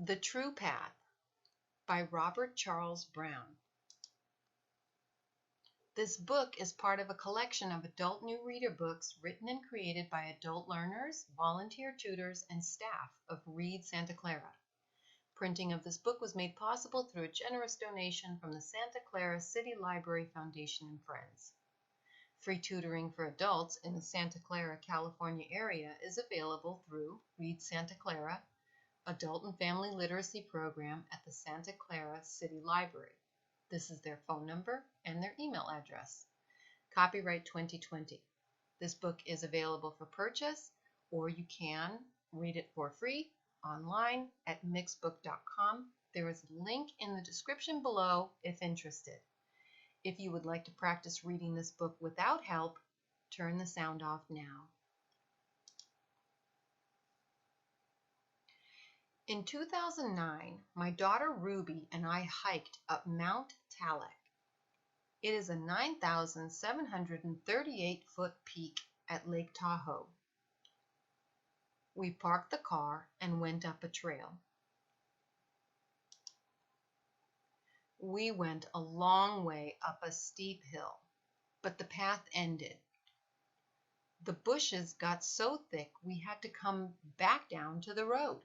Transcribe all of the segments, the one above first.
The True Path by Robert Charles Brown. This book is part of a collection of adult new reader books written and created by adult learners, volunteer tutors, and staff of Read Santa Clara. Printing of this book was made possible through a generous donation from the Santa Clara City Library Foundation and Friends. Free tutoring for adults in the Santa Clara, California area is available through Read Santa Clara, Adult and Family Literacy Program at the Santa Clara City Library. This is their phone number and their email address. Copyright 2020. This book is available for purchase, or you can read it for free online at mixbook.com. There is a link in the description below if interested. If you would like to practice reading this book without help, turn the sound off now. In 2009, my daughter Ruby and I hiked up Mount Talek. It is a 9,738-foot peak at Lake Tahoe. We parked the car and went up a trail. We went a long way up a steep hill, but the path ended. The bushes got so thick we had to come back down to the road.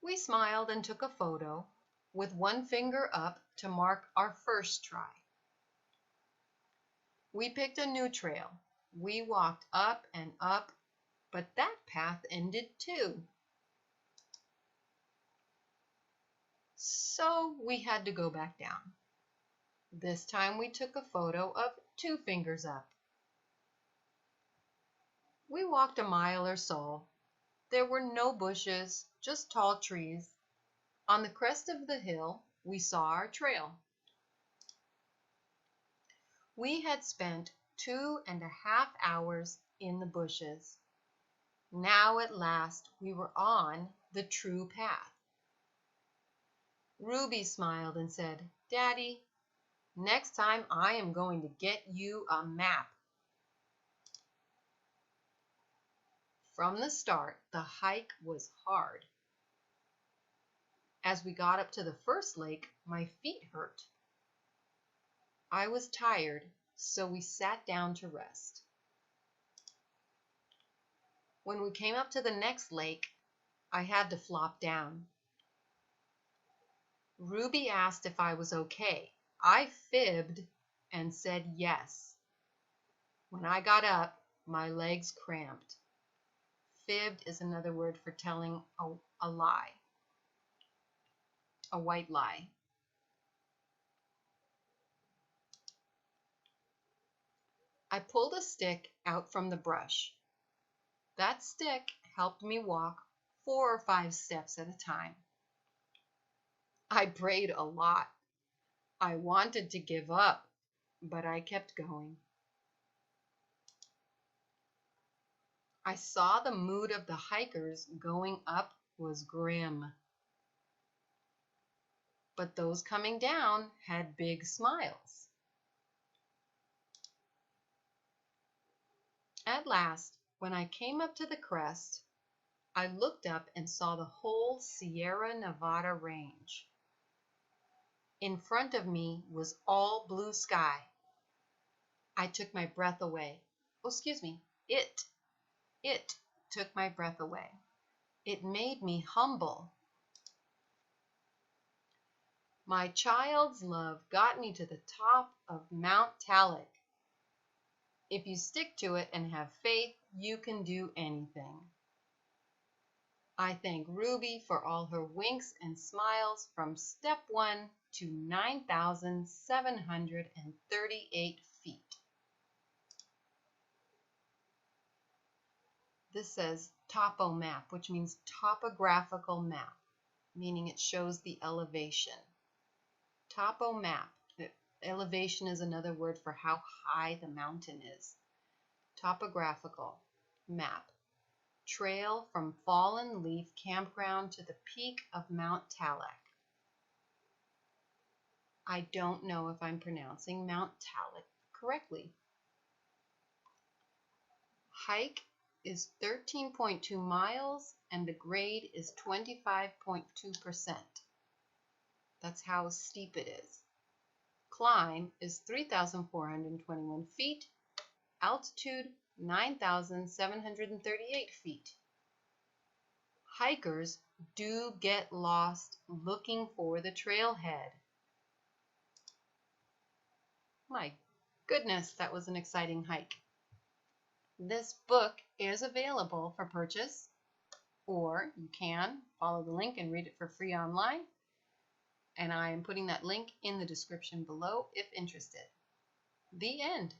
We smiled and took a photo with one finger up to mark our first try. We picked a new trail. We walked up and up, but that path ended too. So we had to go back down. This time we took a photo of 2 fingers up. We walked a mile or so. There were no bushes, just tall trees. On the crest of the hill, we saw our trail. We had spent 2.5 hours in the bushes. Now at last we were on the true path. Ruby smiled and said, "Daddy, next time I am going to get you a map." From the start, the hike was hard. As we got up to the first lake, my feet hurt. I was tired, so we sat down to rest. When we came up to the next lake, I had to flop down. Ruby asked if I was okay. I fibbed and said yes. When I got up, my legs cramped. Fibbed is another word for telling a lie, a white lie. I pulled a stick out from the brush. That stick helped me walk 4 or 5 steps at a time. I prayed a lot. I wanted to give up, but I kept going. I saw the mood of the hikers going up was grim, but those coming down had big smiles. At last, when I came up to the crest, I looked up and saw the whole Sierra Nevada range. In front of me was all blue sky. I took my breath away. Oh, excuse me, It took my breath away. It made me humble. My child's love got me to the top of Mount Talek. If you stick to it and have faith, you can do anything. I thank Ruby for all her winks and smiles from step 1 to 9,738 feet. This says topo map, which means topographical map, meaning it shows the elevation. Topo map. Elevation is another word for how high the mountain is. Topographical map. Trail from Fallen Leaf Campground to the peak of Mount Talek. I don't know if I'm pronouncing Mount Talek correctly. Hike is 13.2 miles and the grade is 25.2%. That's how steep it is. Climb is 3,421 feet. Altitude 9,738 feet. Hikers do get lost looking for the trailhead. My goodness, that was an exciting hike. This book is available for purchase, or you can follow the link and read it for free online. And I am putting that link in the description below if interested. The end.